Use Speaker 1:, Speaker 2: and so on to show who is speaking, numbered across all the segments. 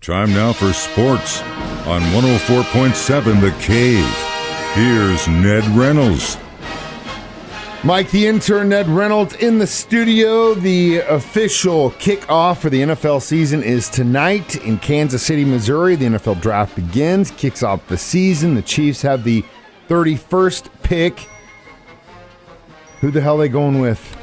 Speaker 1: Time now for sports on 104.7 The Cave. Here's Ned Reynolds.
Speaker 2: Mike, the intern, Ned Reynolds in the studio. The official kickoff for the NFL season is tonight in Kansas City, Missouri. The NFL draft begins, kicks off the season. The Chiefs have the 31st pick. Who the hell are they going with?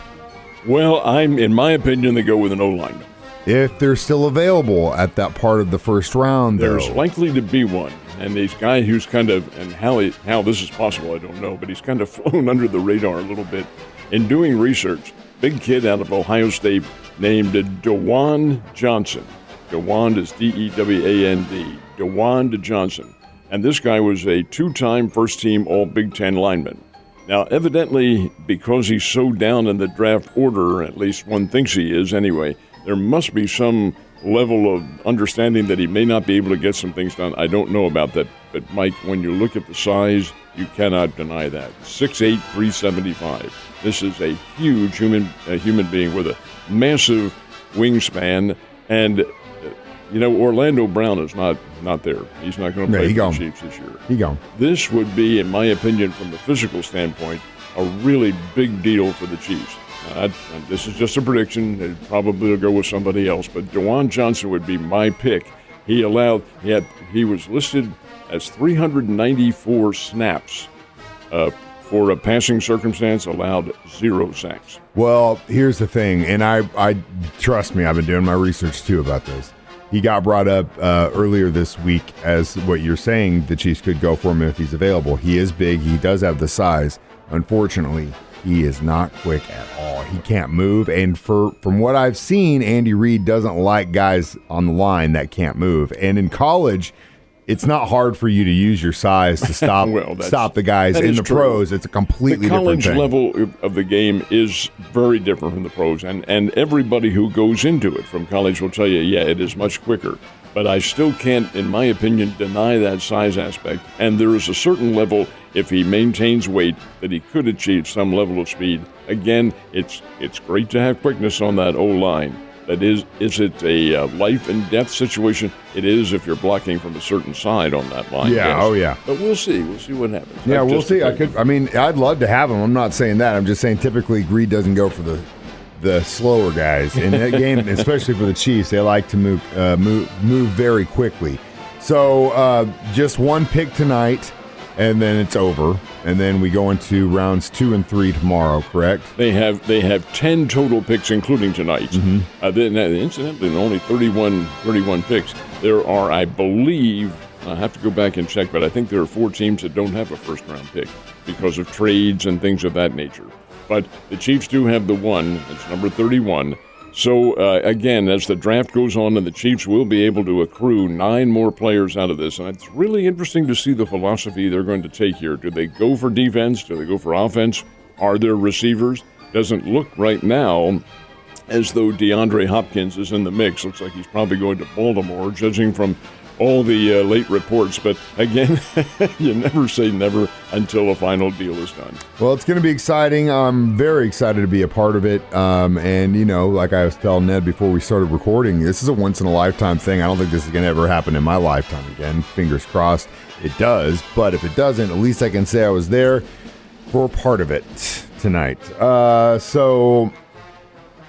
Speaker 3: Well, in my opinion, they go with an O-lineman.
Speaker 2: If they're still available at that part of the first round, though.
Speaker 3: There's likely to be one. And this guy who's kind of, and how this is possible, I don't know, but he's kind of flown under the radar a little bit in doing research. Big kid out of Ohio State named DeWand Johnson. DeWand is D-E-W-A-N-D. DeWand Johnson. And this guy was a two-time first-team All-Big Ten lineman. Now, evidently, because he's so down in the draft order, at least one thinks he is anyway, there must be some level of understanding that he may not be able to get some things done. I don't know about that. But, Mike, when you look at the size, you cannot deny that. 6'8", 375. This is a huge human being with a massive wingspan. And, Orlando Brown is not there. He's not going to play for the Chiefs this year.
Speaker 2: He gone.
Speaker 3: This would be, in my opinion, from the physical standpoint, a really big deal for the Chiefs. This is just a prediction. It probably will go with somebody else, but DeWand Johnson would be my pick. He was listed as 394 snaps for a passing circumstance, allowed 0 sacks.
Speaker 2: Well, here's the thing, and I trust me, I've been doing my research too about this. He got brought up earlier this week as what you're saying, the Chiefs could go for him if he's available. He is big. He does have the size. Unfortunately, he is not quick at all. He can't move. And from what I've seen, Andy Reid doesn't like guys on the line that can't move. And in college, it's not hard for you to use your size to stop stop the guys. In the pros, it's a completely different thing.
Speaker 3: The college level of the game is very different from the pros. And everybody who goes into it from college will tell you, yeah, it is much quicker. But I still can't, in my opinion, deny that size aspect. And there is a certain level, if he maintains weight, that he could achieve some level of speed. Again, it's great to have quickness on that O-line. That is it a life and death situation? It is if you're blocking from a certain side on that line.
Speaker 2: Yeah, yes. Oh yeah.
Speaker 3: But we'll see. We'll see what happens.
Speaker 2: Yeah, we'll see. I'd love to have him. I'm not saying that. I'm just saying typically Reid doesn't go for the slower guys in that game, especially for the Chiefs. They like to move very quickly. So just one pick tonight, and then it's over. And then we go into rounds 2 and 3 tomorrow. Correct?
Speaker 3: They have 10 total picks, including tonight. Mm-hmm. Incidentally, only 31 picks. There are, I believe, I have to go back and check, but I think there are 4 teams that don't have a first-round pick because of trades and things of that nature. But the Chiefs do have the one. It's number 31. So, again, as the draft goes on, and the Chiefs will be able to accrue 9 more players out of this. And it's really interesting to see the philosophy they're going to take here. Do they go for defense? Do they go for offense? Are there receivers? Doesn't look right now as though DeAndre Hopkins is in the mix. Looks like he's probably going to Baltimore, judging from all the late reports. But again, you never say never until a final deal is done.
Speaker 2: Well, it's going to be exciting. I'm very excited to be a part of it. And, like I was telling Ned before we started recording, this is a once-in-a-lifetime thing. I don't think this is going to ever happen in my lifetime again. Fingers crossed it does. But if it doesn't, at least I can say I was there for part of it tonight. So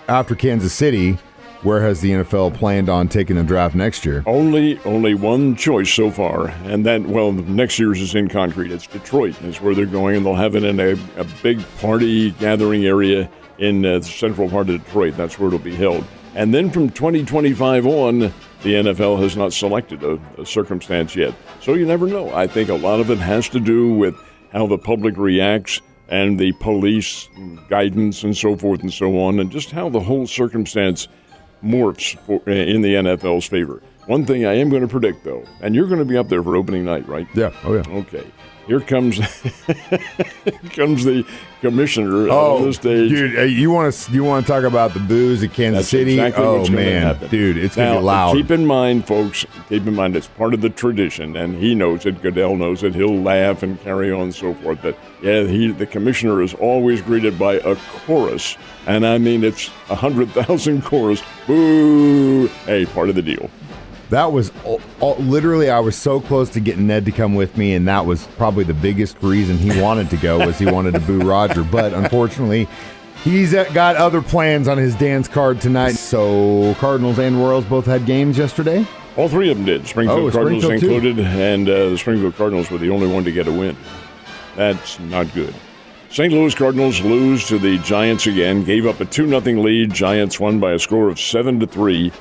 Speaker 2: after Kansas City, where has the NFL planned on taking the draft next year?
Speaker 3: Only one choice so far, and that, next year's is in concrete. It's Detroit is where they're going, and they'll have it in a big party gathering area in the central part of Detroit. That's where it'll be held. And then from 2025 on, the NFL has not selected a circumstance yet. So you never know. I think a lot of it has to do with how the public reacts and the police guidance and so forth and so on, and just how the whole circumstance morphs in the NFL's favor. One thing I am going to predict, though, and you're going to be up there for opening night, right?
Speaker 2: Yeah. Oh, yeah.
Speaker 3: Okay. Here comes the commissioner on the stage.
Speaker 2: Dude, you want to talk about the booze at Kansas City?
Speaker 3: Exactly what's
Speaker 2: man, dude, it's going to be loud.
Speaker 3: Keep in mind, folks, it's part of the tradition, and he knows it. Goodell knows it. He'll laugh and carry on and so forth. But yeah, the commissioner is always greeted by a chorus, and I mean it's 100,000 chorus. Boo! Hey, part of the deal.
Speaker 2: That was literally, I was so close to getting Ned to come with me, and that was probably the biggest reason he wanted to go, was he wanted to boo Roger. But unfortunately, he's got other plans on his dance card tonight. So Cardinals and Royals both had games yesterday?
Speaker 3: All three of them did. Springfield Cardinals
Speaker 2: Springfield
Speaker 3: included, and the Springfield Cardinals were the only one to get a win. That's not good. St. Louis Cardinals lose to the Giants again, gave up a 2-0 lead. Giants won by a score of 7-3.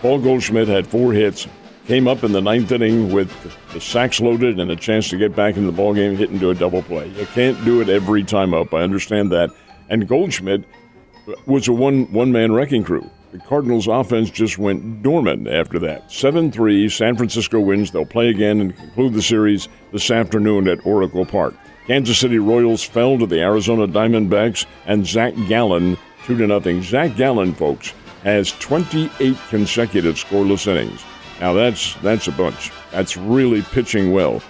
Speaker 3: Paul Goldschmidt had 4 hits, came up in the 9th inning with the sacks loaded and a chance to get back into the ballgame, hit into a double play. You can't do it every time up. I understand that. And Goldschmidt was a one-man wrecking crew. The Cardinals' offense just went dormant after that. 7-3, San Francisco wins. They'll play again and conclude the series this afternoon at Oracle Park. Kansas City Royals fell to the Arizona Diamondbacks, and Zach Gallen 2-0. Zach Gallen, folks, has 28 consecutive scoreless innings. Now that's a bunch. That's really pitching well.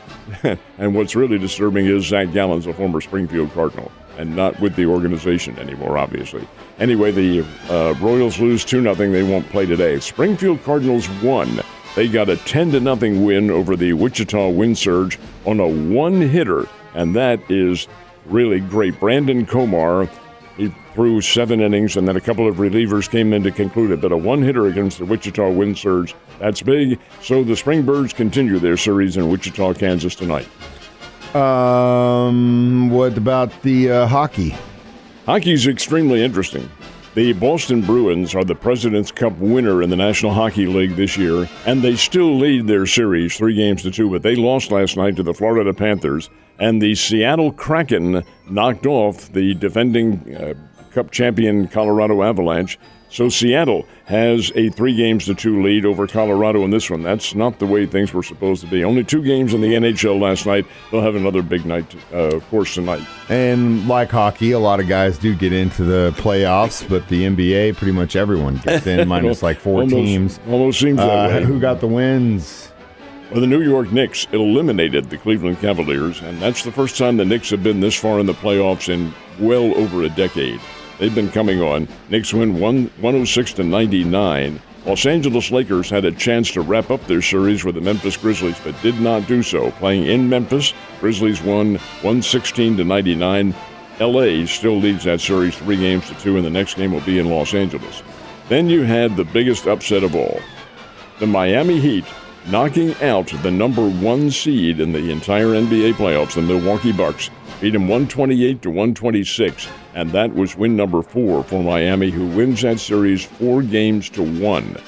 Speaker 3: And what's really disturbing is Zach Gallen's a former Springfield Cardinal and not with the organization anymore, obviously. Anyway, the Royals lose 2-0. They won't play today. Springfield Cardinals won. They got a 10-0 win over the Wichita Wind Surge on a one-hitter, and that is really great. Brandon Komar, he threw 7 innings, and then a couple of relievers came in to conclude it. But a one-hitter against the Wichita Wind Surge, that's big. So the Springbirds continue their series in Wichita, Kansas tonight.
Speaker 2: What about the hockey?
Speaker 3: Hockey's extremely interesting. The Boston Bruins are the President's Cup winner in the National Hockey League this year, and they still lead their series 3-2, but they lost last night to the Florida Panthers, and the Seattle Kraken knocked off the defending Cup champion Colorado Avalanche. So Seattle has a 3-2 lead over Colorado in this one. That's not the way things were supposed to be. Only 2 games in the NHL last night. They'll have another big night, of course, tonight.
Speaker 2: And like hockey, a lot of guys do get into the playoffs, but the NBA, pretty much everyone gets in, minus like 4 teams.
Speaker 3: Almost seems that way.
Speaker 2: Who got the wins?
Speaker 3: Well, the New York Knicks eliminated the Cleveland Cavaliers, and that's the first time the Knicks have been this far in the playoffs in well over a decade. They've been coming on. Knicks win 106-99. Los Angeles Lakers had a chance to wrap up their series with the Memphis Grizzlies, but did not do so. Playing in Memphis, Grizzlies won 116-99. LA still leads that series 3-2, and the next game will be in Los Angeles. Then you had the biggest upset of all. The Miami Heat knocking out the number 1 seed in the entire NBA playoffs, the Milwaukee Bucks. Beat them 128-126, and that was win number 4 for Miami, who wins that series 4-1.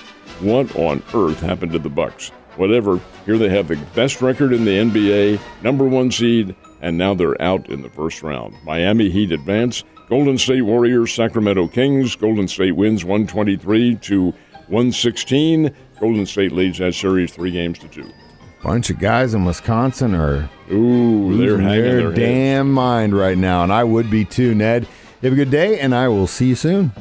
Speaker 3: What on earth happened to the Bucks? Whatever, here they have the best record in the NBA, number 1 seed, and now they're out in the first round. Miami Heat advance. Golden State Warriors, Sacramento Kings. Golden State wins 123-116. Golden State leads that series 3-2.
Speaker 2: Bunch of guys in Wisconsin are
Speaker 3: they're hanging
Speaker 2: their damn mind right now, and I would be too, Ned. You have a good day, and I will see you soon.